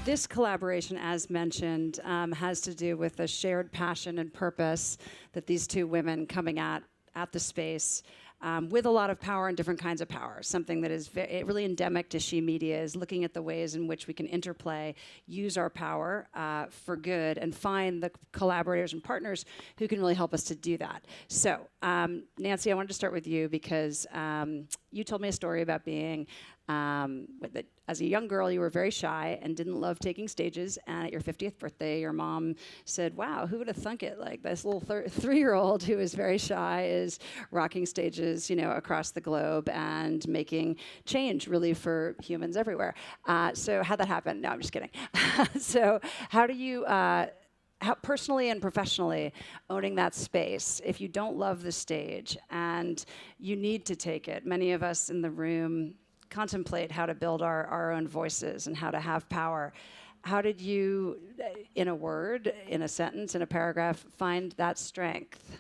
This collaboration, as mentioned, has to do with a shared passion and purpose that these two women coming at the space with a lot of power and different kinds of power. Something that is really endemic to She Media is looking at the ways in which we can interplay, use our power for good, and find the collaborators and partners who can really help us to do that. So, Nancy, I wanted to start with you because you told me a story about being as a young girl, you were very shy and didn't love taking stages. And at your 50th birthday, your mom said, wow, who would have thunk it? Like this little 3-year-old who is very shy is rocking stages, you know, across the globe and making change really for humans everywhere. So how'd that happen? No, I'm just kidding. So how do you, how personally and professionally owning that space, if you don't love the stage and you need to take it, many of us in the room contemplate how to build our own voices and how to have power. How did you, in a word, in a sentence, in a paragraph, find that strength?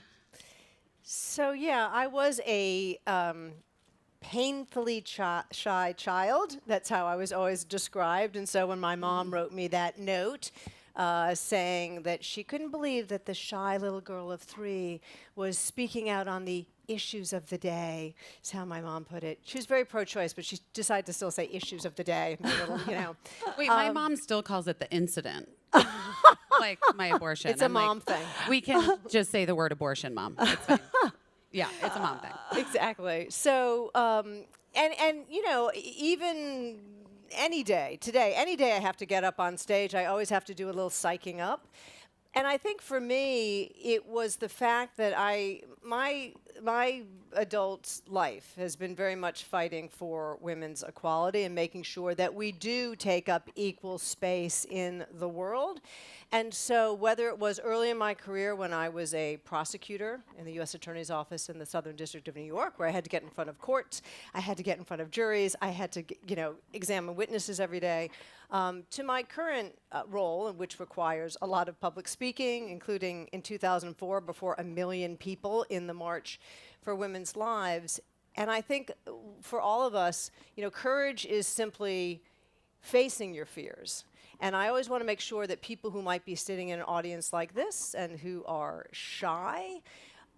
So yeah, I was a painfully shy child. That's how I was always described. And so when my mom wrote me that note saying that she couldn't believe that the shy little girl of 3 was speaking out on the issues of the day, is how my mom put it. She was very pro-choice, but she decided to still say issues of the day. Little, you know. Wait, my mom still calls it the incident. Like my abortion. It's a mom thing. We can just say the word abortion, Mom. It's fine. Yeah, it's a mom thing. Exactly. So, and you know, even any day, today, any day I have to get up on stage, I always have to do a little psyching up. And I think for me, it was the fact that my adult life has been very much fighting for women's equality and making sure that we do take up equal space in the world. And so whether it was early in my career when I was a prosecutor in the U.S. Attorney's Office in the Southern District of New York, where I had to get in front of courts, I had to get in front of juries, I had to examine witnesses every day, to my current role, which requires a lot of public speaking, including in 2004 before 1 million people in the March for Women's Lives. And I think for all of us, you know, courage is simply facing your fears. And I always want to make sure that people who might be sitting in an audience like this and who are shy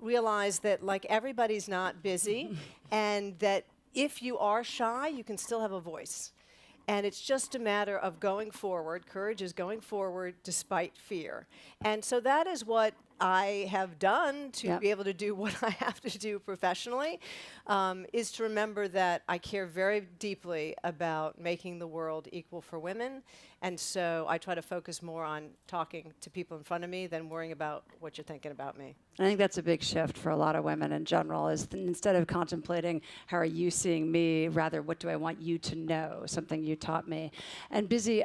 realize that, like, everybody's not busy and that if you are shy, you can still have a voice. And it's just a matter of going forward. Courage is going forward despite fear. And so that is what I have done to be able to do what I have to do professionally, is to remember that I care very deeply about making the world equal for women. And so I try to focus more on talking to people in front of me than worrying about what you're thinking about me. I think that's a big shift for a lot of women in general, is instead of contemplating how are you seeing me, rather what do I want you to know, something you taught me. And Busy,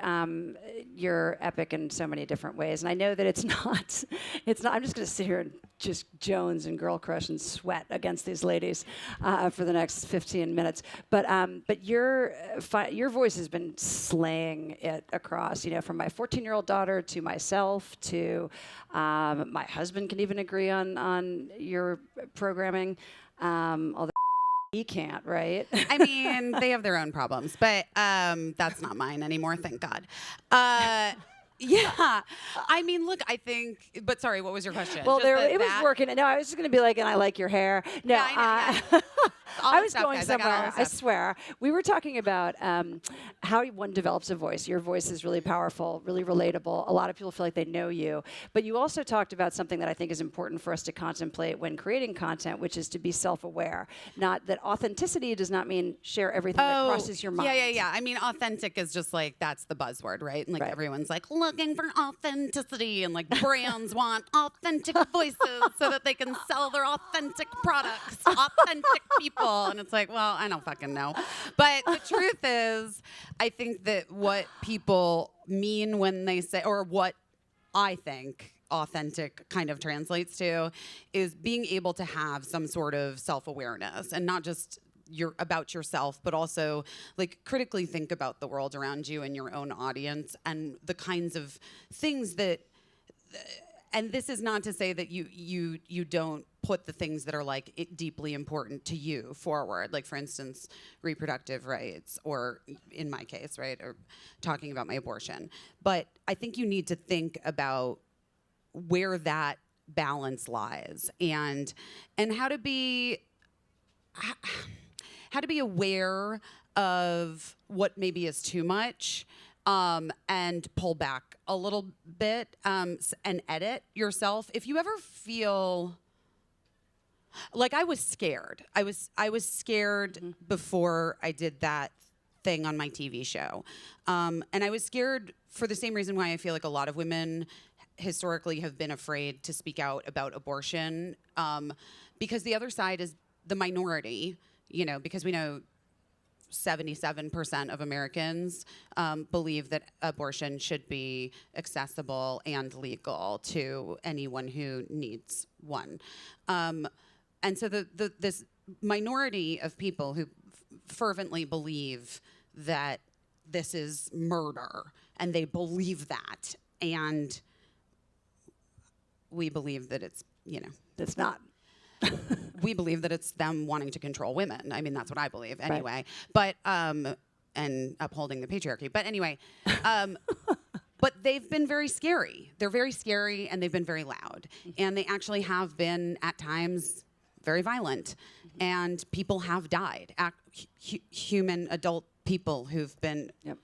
you're epic in so many different ways. And I know that it's not, I'm just going to sit here and just Jones and girl crush and sweat against these ladies for the next 15 minutes. But your voice has been slaying it across, you know, from my 14-year-old daughter to myself to my husband can even agree on your programming, although he can't, right? I mean, they have their own problems, but that's not mine anymore, thank God. Yeah, I mean, look, I think, but sorry, what was your question? Well, it was working. No, I was just going to be like, and I like your hair. No, yeah, I know, yeah. I was going somewhere, I swear. We were talking about how one develops a voice. Your voice is really powerful, really relatable. A lot of people feel like they know you. But you also talked about something that I think is important for us to contemplate when creating content, which is to be self-aware. Not that authenticity does not mean share everything that crosses your mind. Yeah. I mean, authentic is just like, that's the buzzword, right? And like everyone's like looking for authenticity, and like brands want authentic voices so that they can sell their authentic products, authentic people. And it's like, well, I don't fucking know. But the truth is, I think that what people mean when they say, or what I think authentic kind of translates to, is being able to have some sort of self-awareness, and not just about yourself, but also like critically think about the world around you and your own audience and the kinds of things that and this is not to say that you don't put the things that are like deeply important to you forward, like for instance, reproductive rights, or in my case, right, or talking about my abortion. But I think you need to think about where that balance lies, and how to be aware of what maybe is too much, and pull back a little bit, and edit yourself. If you ever feel like I was scared, I was scared before I did that thing on my TV show, and I was scared for the same reason why I feel like a lot of women historically have been afraid to speak out about abortion, because the other side is the minority, because we know 77% of Americans believe that abortion should be accessible and legal to anyone who needs one. And so this minority of people who fervently believe that this is murder, and they believe that, and we believe that it's, It's not. we believe that it's them wanting to control women. I mean, that's what I believe anyway. Right. But, and upholding the patriarchy. But anyway, but they've been very scary. They're very scary, and they've been very loud. And they actually have been, at times, very violent. And people have died. Human adult people who've been... Yep.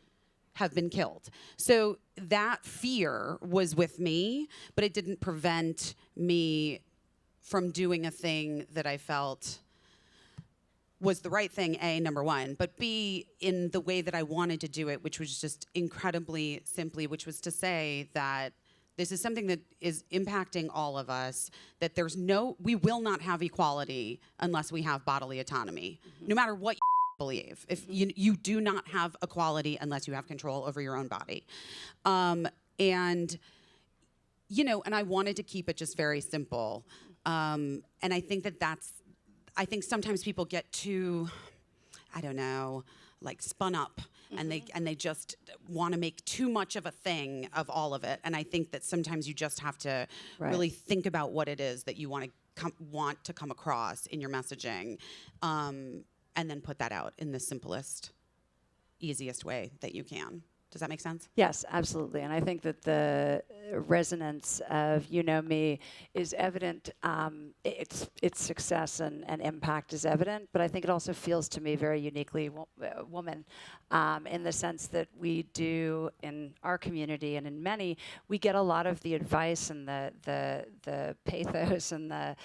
have been killed. So that fear was with me, but it didn't prevent me from doing a thing that I felt was the right thing, A, number one, but B, in the way that I wanted to do it, which was just incredibly simply, which was to say that this is something that is impacting all of us, that we will not have equality unless we have bodily autonomy, no matter what you believe. If you do not have equality unless you have control over your own body. And I wanted to keep it just very simple. And I think I think sometimes people get too, I don't know, like spun up, and they just want to make too much of a thing of all of it. And I think that sometimes you just have to really think about what it is that you want to come across in your messaging, and then put that out in the simplest, easiest way that you can. Does that make sense? Yes, absolutely. And I think that the resonance of me is evident. Its success and impact is evident, but I think it also feels to me very uniquely woman, in the sense that we do in our community and in many, we get a lot of the advice and the pathos and the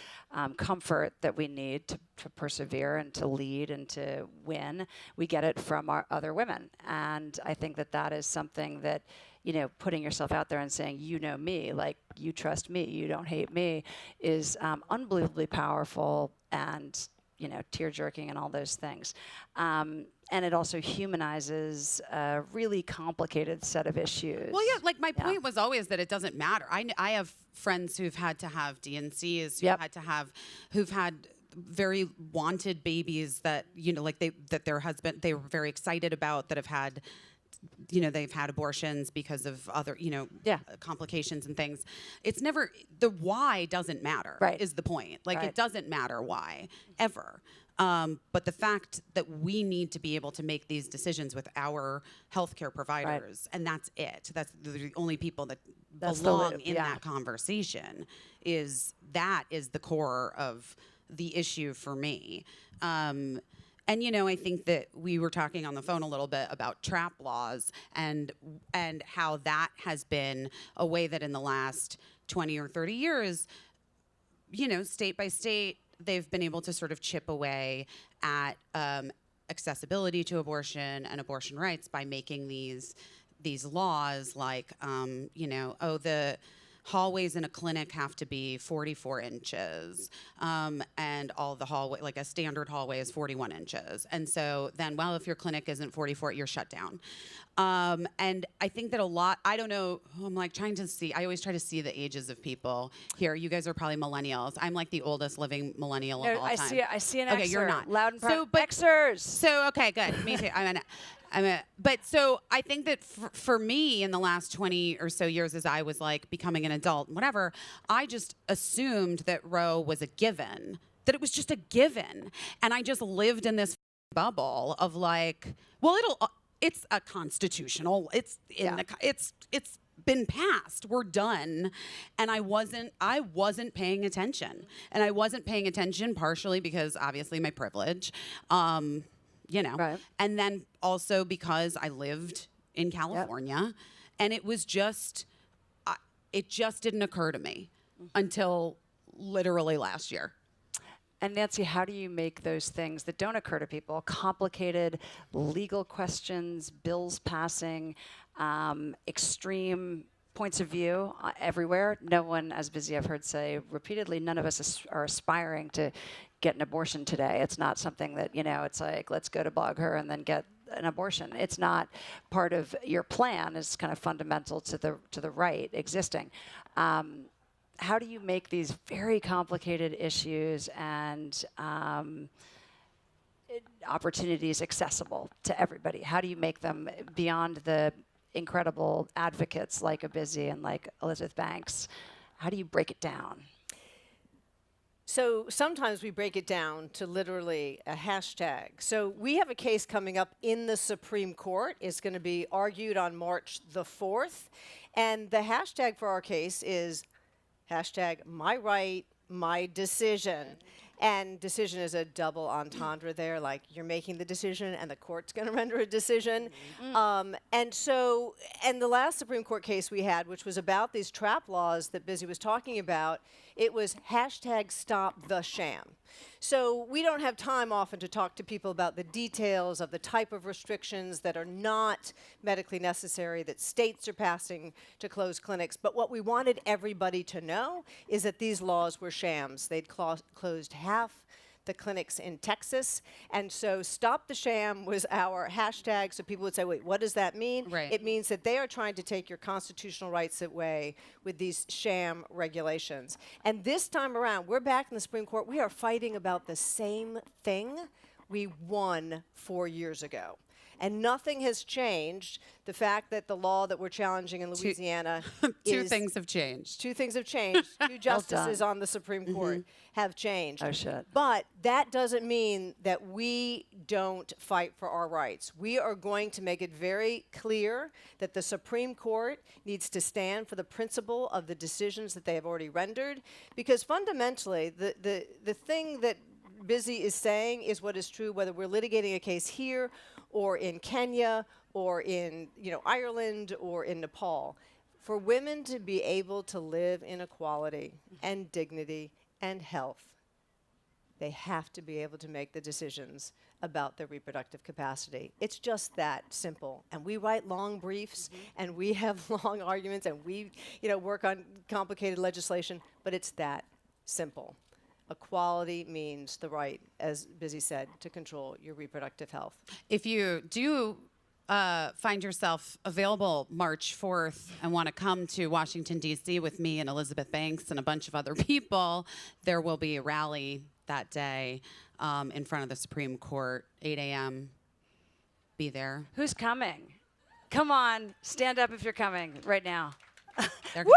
comfort that we need to persevere and to lead and to win. We get it from our other women. And I think that is something that, putting yourself out there and saying, me, like you trust me, you don't hate me, is unbelievably powerful and, tear-jerking and all those things. And it also humanizes a really complicated set of issues. Well, yeah, like my point was always that it doesn't matter. I have friends who've had to have DNCs, who've had very wanted babies that, that their husband, they were very excited about, that have had, they've had abortions because of other, complications and things. It's never, the why doesn't matter, is the point. Like, it doesn't matter why, ever. But the fact that we need to be able to make these decisions with our healthcare providers, and that's it. That's the only people that belong in that conversation. That is the core of the issue for me. And, I think that we were talking on the phone a little bit about trap laws and how that has been a way that in the last 20 or 30 years, state by state, they've been able to sort of chip away at accessibility to abortion and abortion rights by making these laws like, the hallways in a clinic have to be 44 inches, and all the hallway, like a standard hallway is 41 inches. And so then, if your clinic isn't 44, you're shut down. And I think that a lot, I don't know, I'm like trying to see, I always try to see the ages of people here. You guys are probably millennials. I'm like the oldest living millennial of all time. I see an Okay, Xer. you're not. Loud and proud. Xers. So, okay, good. Me too. But so I think that for me in the last 20 or so years, as I was like becoming an adult, whatever, I just assumed that Roe was a given, that it was just a given. And I just lived in this bubble of like, well, it's a constitutional, it's been passed. We're done. And I wasn't paying attention. And I wasn't paying attention partially because obviously my privilege. Right. And then also because I lived in California, and it was just, it just didn't occur to me until literally last year. And Nancy, how do you make those things that don't occur to people, complicated legal questions, bills passing, extreme points of view everywhere? No one, as Busy I've heard say repeatedly, none of us are aspiring to get an abortion today. It's not something that, it's like, let's go to BlogHer and then get an abortion. It's not part of your plan. It's kind of fundamental to the right existing. How do you make these very complicated issues and opportunities accessible to everybody? How do you make them beyond the incredible advocates like a Busy and like Elizabeth Banks? How do you break it down? So sometimes we break it down to literally a hashtag. So we have a case coming up in the Supreme Court. It's going to be argued on March the 4th. And the hashtag for our case is hashtag my right, my decision. And decision is a double entendre there, like you're making the decision and the court's going to render a decision. And the last Supreme Court case we had, which was about these trap laws that Busy was talking about, it was hashtag stop the sham. So we don't have time often to talk to people about the details of the type of restrictions that are not medically necessary that states are passing to close clinics. But what we wanted everybody to know is that these laws were shams. They'd closed half the clinics in Texas. And so stop the sham was our hashtag. So people would say, wait, what does that mean? Right. It means that they are trying to take your constitutional rights away with these sham regulations. And this time around, we're back in the Supreme Court. We are fighting about the same thing we won 4 years ago. And nothing has changed. The fact that the law that we're challenging in Louisiana Two things have changed. Two things have changed. Two justices on the Supreme Court have changed. Oh, shit. But that doesn't mean that we don't fight for our rights. We are going to make it very clear that the Supreme Court needs to stand for the principle of the decisions that they have already rendered. Because fundamentally, the thing that Busy is saying is what is true, whether we're litigating a case here or in Kenya or in Ireland or in Nepal. For women to be able to live in equality and dignity and health, they have to be able to make the decisions about their reproductive capacity. It's just that simple. And we write long briefs and we have long arguments and we work on complicated legislation, but it's that simple. Equality means the right, as Busy said, to control your reproductive health. If you do find yourself available March 4th and want to come to Washington, D.C. with me and Elizabeth Banks and a bunch of other people, there will be a rally that day in front of the Supreme Court, 8 a.m. Be there. Who's coming? Come on, stand up if you're coming right now. They're Woo!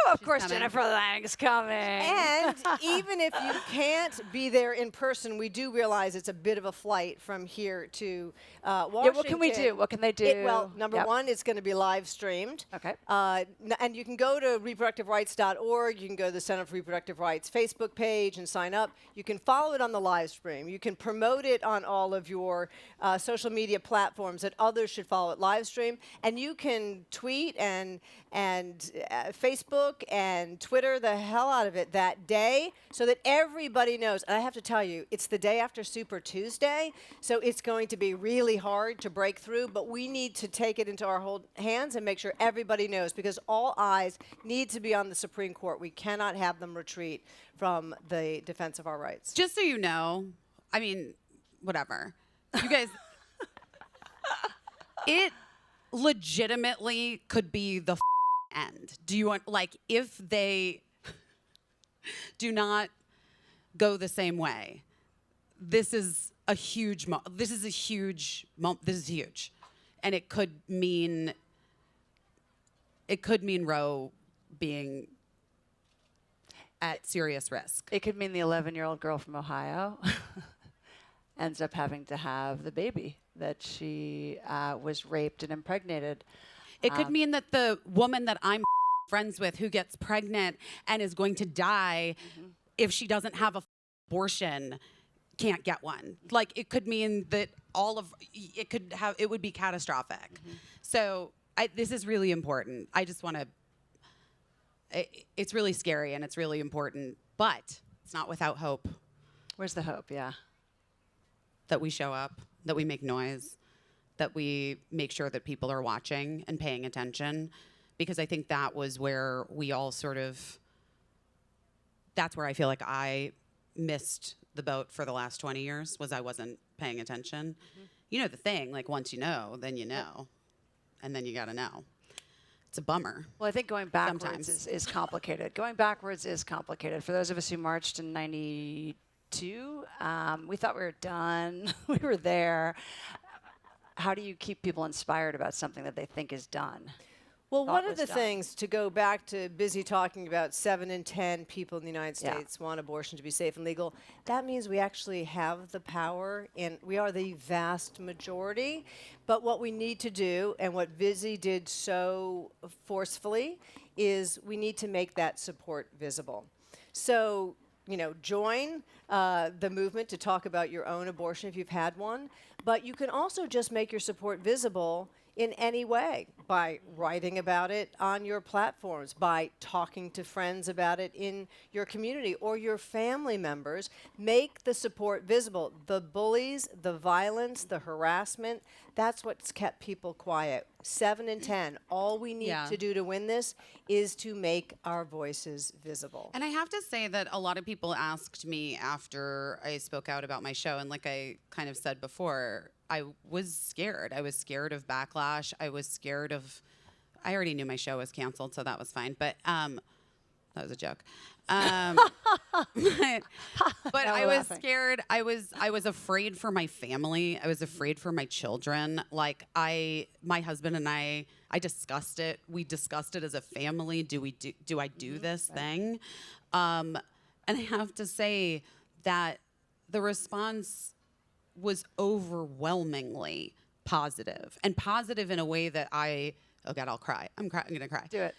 Of She's course, coming. Jennifer Lang's coming. And even if you can't be there in person, we do realize it's a bit of a flight from here to Washington. Yeah, what can we do? What can they do? Well, number one, it's going to be live streamed. Okay. And you can go to reproductiverights.org. You can go to the Center for Reproductive Rights Facebook page and sign up. You can follow it on the live stream. You can promote it on all of your social media platforms that others should follow it live stream. And you can tweet and Facebook and Twitter the hell out of it that day so that everybody knows. And I have to tell you, it's the day after Super Tuesday, so it's going to be really hard to break through, but we need to take it into our hands and make sure everybody knows, because all eyes need to be on the Supreme Court. We cannot have them retreat from the defense of our rights. Just so you know, I mean, whatever. You guys, it legitimately could be the end. Do you want, like, if they do not go the same way, this is a huge this is huge. and it could mean Roe being at serious risk. It could mean the 11-year-old girl from Ohio ends up having to have the baby that she was raped and impregnated. It could mean that the woman that I'm friends with who gets pregnant and is going to die if she doesn't have a abortion can't get one. Like, it could mean that it would be catastrophic. So this is really important. I just want to, it's really scary and it's really important, but it's not without hope. Where's the hope? Yeah. That we show up, that we make noise, that we make sure that people are watching and paying attention, because I think that was where we all that's where I feel like I missed the boat for the last 20 years, was I wasn't paying attention. You know the thing, like, once you know, then you know, and then you got to know. It's a bummer. Well, I think going backwards is complicated. Going backwards is complicated. For those of us who marched in 92, we thought we were done. We were there. How do you keep people inspired about something that they think is done? Well, one of the things, to go back to Busy talking about 7 in 10 people in the United States want abortion to be safe and legal, that means we actually have the power, and we are the vast majority. But what we need to do, and what Busy did so forcefully, is we need to make that support visible. So, you know, join the movement to talk about your own abortion if you've had one, but you can also just make your support visible in any way, by writing about it on your platforms, by talking to friends about it in your community or your family members. Make the support visible. The bullies, the violence, the harassment, that's what's kept people quiet. 7 in 10, all we need to do to win this is to make our voices visible. And I have to say that a lot of people asked me after I spoke out about my show, and like I kind of said before, I was scared. I was scared of backlash. I was scared of, I already knew my show was canceled, so that was fine. But that was a joke. But I was scared. I was afraid for my family. I was afraid for my children. Like, my husband and I discussed it. We discussed it as a family. Do I do this thing? And I have to say that the response was overwhelmingly positive, and positive in a way that oh God, I'll cry. I'm gonna cry. Do it.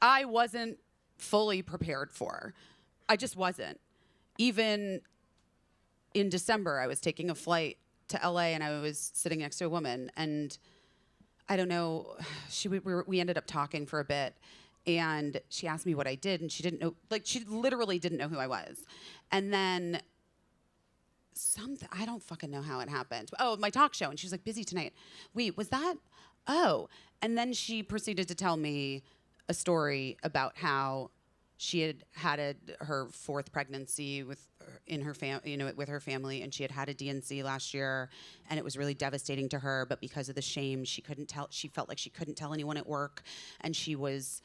I wasn't fully prepared for. I just wasn't. Even in December, I was taking a flight to LA and I was sitting next to a woman, and I don't know, we ended up talking for a bit, and she asked me what I did, and she didn't know, like, she literally didn't know who I was. And then I don't fucking know how it happened. Oh, my talk show. And she was like, busy tonight. Wait, was that? Oh. And then she proceeded to tell me a story about how she had her 4th pregnancy with her family, and she had a DNC last year, and it was really devastating to her. But because of the shame, she felt like she couldn't tell anyone at work, and she was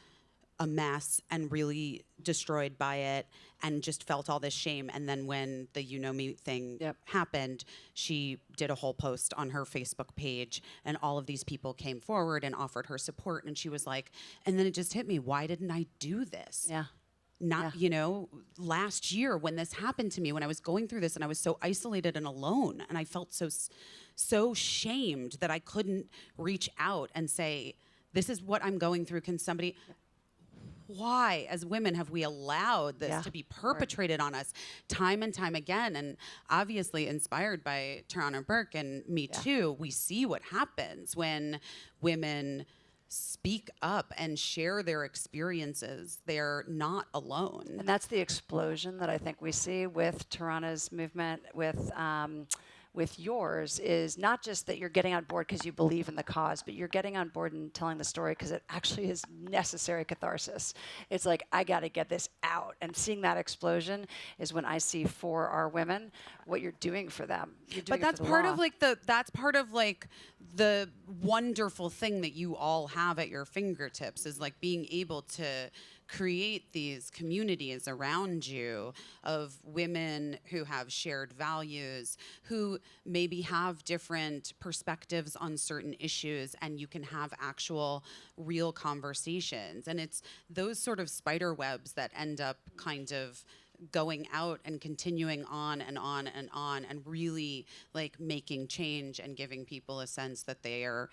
a mess and really destroyed by it, and just felt all this shame. And then when the You Know Me thing happened, she did a whole post on her Facebook page, and all of these people came forward and offered her support. And she was like, and then it just hit me, why didn't I do this? You know, last year when this happened to me, when I was going through this and I was so isolated and alone, and I felt so shamed that I couldn't reach out and say, this is what I'm going through. Can somebody... Why, as women, have we allowed this to be perpetrated on us time and time again? And obviously, inspired by Tarana Burke and Me Too, we see what happens when women speak up and share their experiences. They're not alone. And that's the explosion that I think we see with Tarana's movement, with yours, is not just that you're getting on board because you believe in the cause, but you're getting on board and telling the story because it actually is necessary catharsis. It's like, I got to get this out. And seeing that explosion is when I see for our women what you're doing for them. But that's part of the wonderful thing that you all have at your fingertips, is like being able to create these communities around you of women who have shared values, who maybe have different perspectives on certain issues, and you can have actual real conversations. And it's those sort of spider webs that end up kind of going out and continuing on and on and on, and really like making change and giving people a sense that they are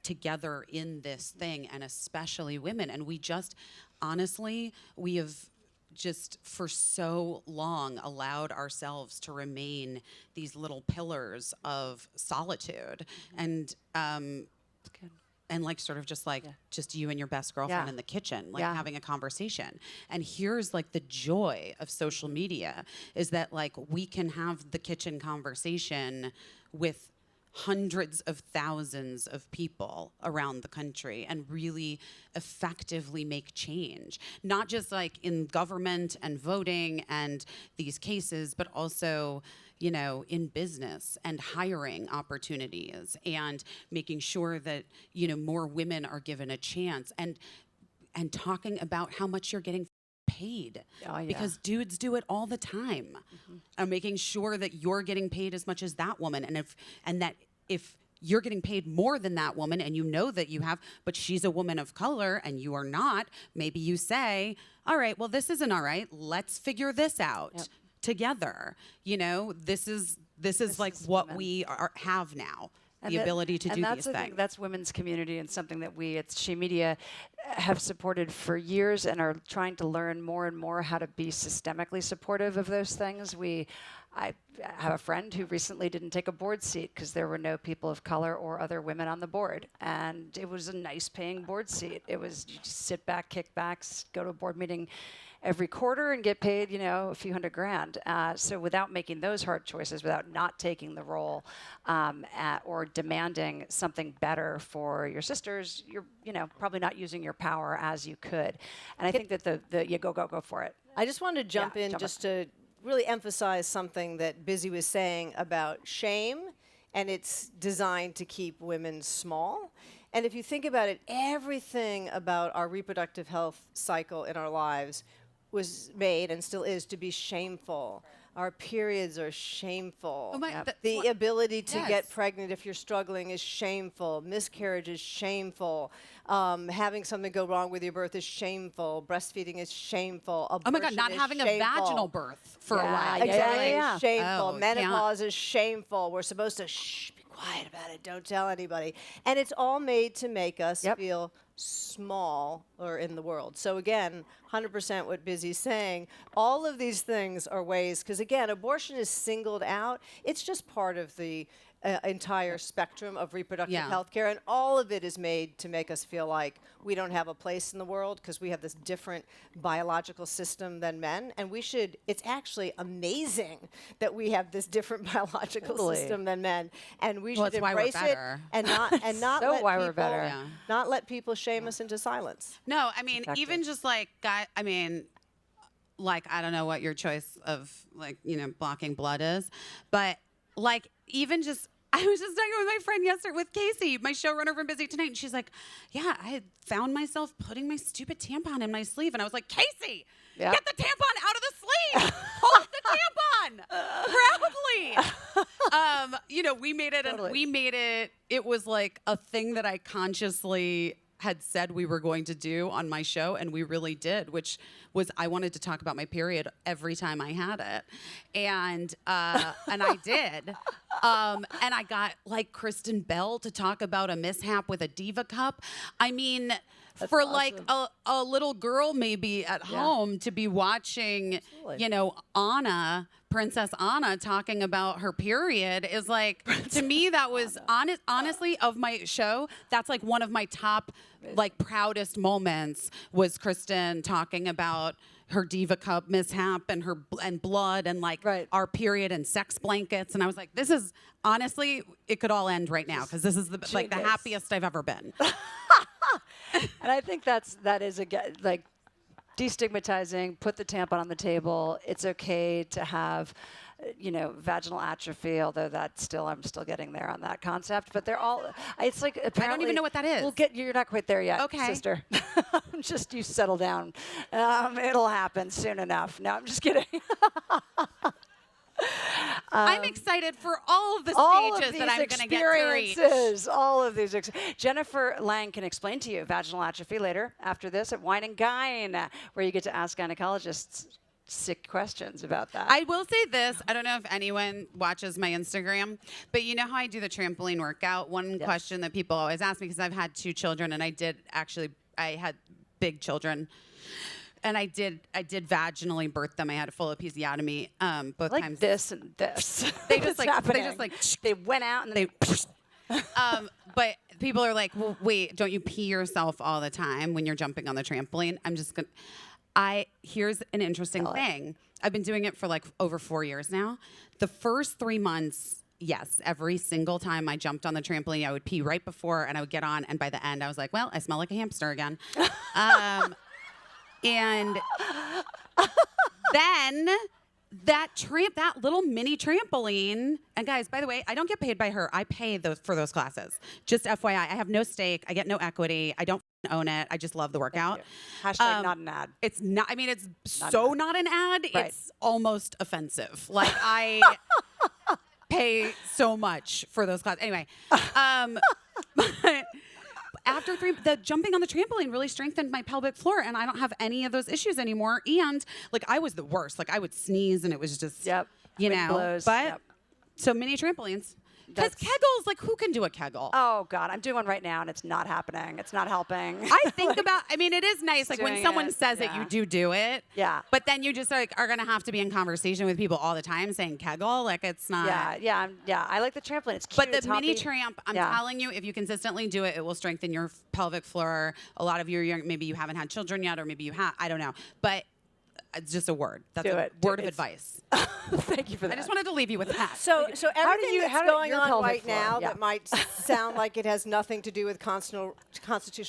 together in this thing, and especially women. And we just, honestly, we have just for so long allowed ourselves to remain these little pillars of solitude. And and like sort of just like just you and your best girlfriend in the kitchen, like having a conversation. And here's like the joy of social media is that like we can have the kitchen conversation with hundreds of thousands of people around the country and really effectively make change, not just like in government and voting and these cases, but also, you know, in business and hiring opportunities and making sure that, you know, more women are given a chance, and talking about how much you're getting paid, because dudes do it all the time. And making sure that you're getting paid as much as that woman, and if you're getting paid more than that woman, and you know that you have, but she's a woman of color and you are not, maybe you say, all right, well, this isn't all right. Let's figure this out together. You know, this is like what women we have now. And the ability to do these things. That's women's community, and something that we at She Media have supported for years and are trying to learn more and more how to be systemically supportive of those things. I have a friend who recently didn't take a board seat because there were no people of color or other women on the board. And it was a nice paying board seat. It was you just sit back, kick back, go to a board meeting every quarter and get paid, you know, a few $100,000. So without making those hard choices, without not taking the role or demanding something better for your sisters, you're, you know, probably not using your power as you could. And I think that you go for it. I just want to jump in to really emphasize something that Busy was saying about shame, and it's designed to keep women small. And if you think about it, everything about our reproductive health cycle in our lives was made and still is to be shameful. Our periods are shameful. Oh my, the ability to get pregnant if you're struggling is shameful. Miscarriage is shameful. Having something go wrong with your birth is shameful. Breastfeeding is shameful. Abortion oh my God, not having shameful. A vaginal birth for a while. Exactly. Shameful. Oh, Menopause is shameful. We're supposed to be quiet about it. Don't tell anybody. And it's all made to make us feel small or in the world. So again, 100% what Busy's saying. All of these things are ways, because again, abortion is singled out. It's just part of the entire spectrum of reproductive health care, and all of it is made to make us feel like we don't have a place in the world because we have this different biological system than men, and we should, it's actually amazing that we have this different biological system than men, and we should embrace it and not not let people shame us into silence. No, I mean, even just like, I mean, like, I don't know what your choice of, like, you know, blocking blood is, but like, even just, I was just talking with my friend yesterday, with Casey, my showrunner from Busy Tonight, and she's like, yeah, I had found myself putting my stupid tampon in my sleeve, and I was like, Casey, get the tampon out of the sleeve, pull out the tampon, proudly. You know, we made it, it was like a thing that I consciously had said we were going to do on my show, and we really did, which was I wanted to talk about my period every time I had it, and I did, and I got like Kristen Bell to talk about a mishap with a Diva cup. I mean, that's for awesome. Like a little girl maybe at home to be watching, you know, Princess Anna talking about her period is like, to me, that was honestly of my show, that's like one of my top, like, proudest moments was Kristen talking about her Diva cup mishap and her blood and like our period and sex blankets. And I was like, this is honestly, it could all end right now because this is the happiest I've ever been. And I think that is like destigmatizing, put the tampon on the table. It's okay to have vaginal atrophy, although I'm still getting there on that concept. But they're all, it's like apparently. I don't even know what that is. You're not quite there yet, Okay. sister. Just you settle down. It'll happen soon enough. No, I'm just kidding. I'm excited for all of the stages that I'm going to get to reach. All of these. Jennifer Lang can explain to you vaginal atrophy later after this at Wine and Gyne, where you get to ask gynecologists sick questions about that. I will say this. I don't know if anyone watches my Instagram, but you know how I do the trampoline workout? One question that people always ask me, because I've had 2 children, and I had big children. And I did vaginally birth them. I had a full episiotomy both like times. This and this. They just they went out and they. But people are like, well, wait, don't you pee yourself all the time when you're jumping on the trampoline? Here's an interesting thing. I've been doing it for like over 4 years now. The first 3 months, yes, every single time I jumped on the trampoline, I would pee right before and I would get on. And by the end, I was like, well, I smell like a hamster again. And then that little mini trampoline, and guys, by the way, I don't get paid by her. I pay for those classes. Just FYI, I have no stake. I get no equity. I don't own it. I just love the workout. Hashtag not an ad. It's not. I mean, it's not an ad. Right. It's almost offensive. Like I pay so much for those classes. Anyway, but after the jumping on the trampoline really strengthened my pelvic floor, and I don't have any of those issues anymore. And like I was the worst. Like I would sneeze, and it was just blows. But so many trampolines. Because Kegels, like who can do a Kegel? Oh God, I'm doing one right now, and it's not happening. It's not helping. I think it is nice. Like when someone says it, you do it. Yeah. But then you just are going to have to be in conversation with people all the time saying Kegel. Like it's not. Yeah. I like the trampoline. It's cute. But the it's mini hoppy. tramp, I'm telling you, if you consistently do it, it will strengthen your pelvic floor. A lot of you, maybe you haven't had children yet, or maybe you have. I don't know. But it's just a word. That's a word of advice. Thank you for that. I just wanted to leave you with that. So everything that's going on right floor? now that might sound like it has nothing to do with constitutional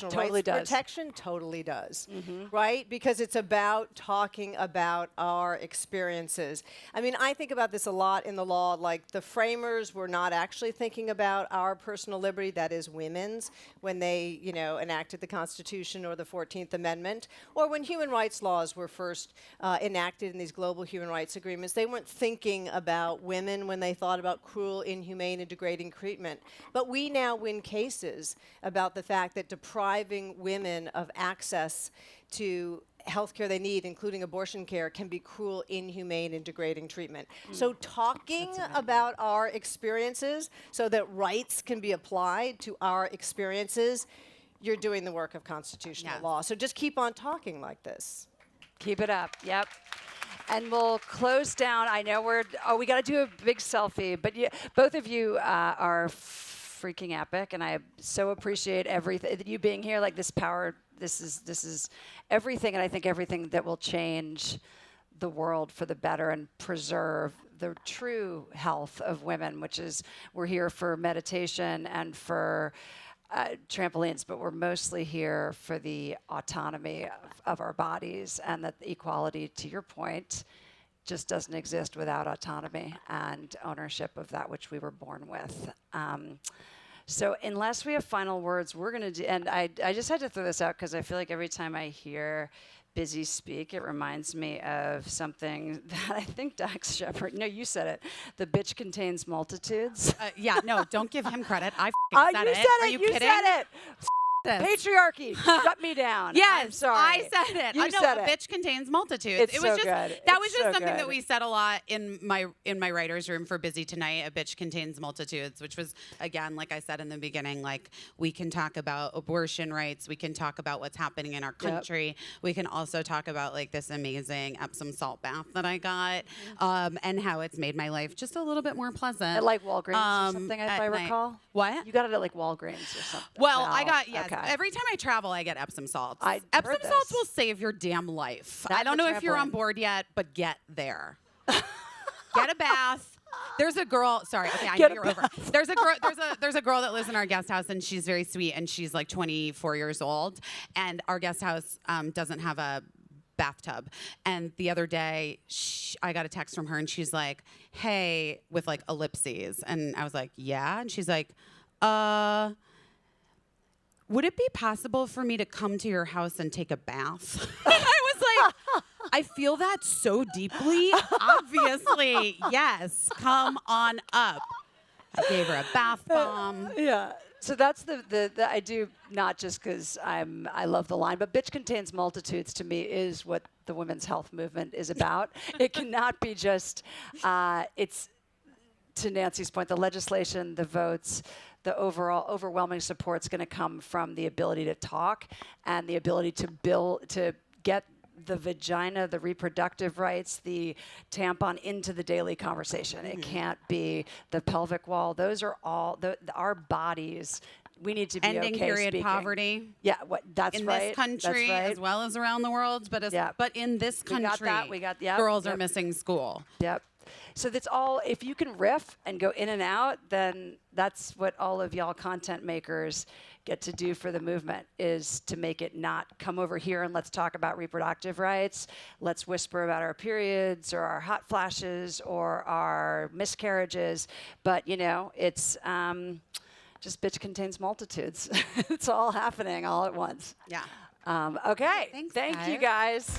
Totally rights does. protection totally does, right? Because it's about talking about our experiences. I mean, I think about this a lot in the law. Like the framers were not actually thinking about our personal liberty, that is women's, when they enacted the Constitution or the 14th Amendment, or when human rights laws were first enacted in these global human rights agreements. They weren't thinking about women when they thought about cruel, inhumane, and degrading treatment. But we now win cases about the fact that depriving women of access to health care they need, including abortion care, can be cruel, inhumane, and degrading treatment. So talking about our experiences so that rights can be applied to our experiences, you're doing the work of constitutional law. So just keep on talking like this. Keep it up. Yep. And we'll close down. I know we got to do a big selfie, but both of you are freaking epic, and I so appreciate everything. You being here, like this power, this is everything, and I think everything that will change the world for the better and preserve the true health of women, which is we're here for meditation and for trampolines, but we're mostly here for the autonomy of our bodies, and that the equality, to your point, just doesn't exist without autonomy and ownership of that which we were born with. So unless we have final words, we're going to do, and I just had to throw this out because I feel like every time I hear Busy speak, it reminds me of something that I think Dax Shepard, no, you said it, the bitch contains multitudes. No, don't give him credit. I said you it. said it. Are you kidding? Said it. This. Patriarchy, shut me down. Yes, I'm sorry. I said it. You I know said a it. bitch contains multitudes. It's it was so just good. That was It's just so something good. that we said a lot in my writer's room for Busy Tonight. A bitch contains multitudes, which was, again, like I said in the beginning, like we can talk about abortion rights, we can talk about what's happening in our country, we can also talk about like this amazing Epsom salt bath that I got, and how it's made my life just a little bit more pleasant. At like Walgreens or something, if I recall. What? You got it at like Walgreens or something. Well, I got, yes. Okay. Every time I travel, I get Epsom salts. I Epsom heard salts this. will save your damn life. Not I don't the know if you're on trampoline. board yet, but get there. Get a bath. There's a girl. Sorry. Okay, I Get know a you're over. There's a girl. There's a girl that lives in our guest house, and she's very sweet, and she's like 24 years old, and our guest house doesn't have a bathtub. And the other day, I got a text from her, and she's like, "Hey," with like ellipses, and I was like, "Yeah," and she's like, "Would it be possible for me to come to your house and take a bath?" And I was like, I feel that so deeply. Obviously, yes. Come on up. I gave her a bath bomb. Yeah. So that's the I do, not just because I love the line, but bitch contains multitudes to me is what the women's health movement is about. It cannot be just, it's, to Nancy's point, the legislation, the votes, the overall overwhelming support is going to come from the ability to talk and the ability to get the vagina, the reproductive rights, the tampon into the daily conversation. It can't be the pelvic wall. Those are all our bodies. We need to be ending okay period speaking. poverty. Yeah, that's in right. this country That's right. as well as around the world, but but in this country, girls are missing school. Yep. So that's all. If you can riff and go in and out, then that's what all of y'all content makers get to do for the movement, is to make it not come over here and let's talk about reproductive rights. Let's whisper about our periods or our hot flashes or our miscarriages. But, you know, it's just bitch contains multitudes. It's all happening all at once. Yeah. Okay. Thanks, Thank you, guys.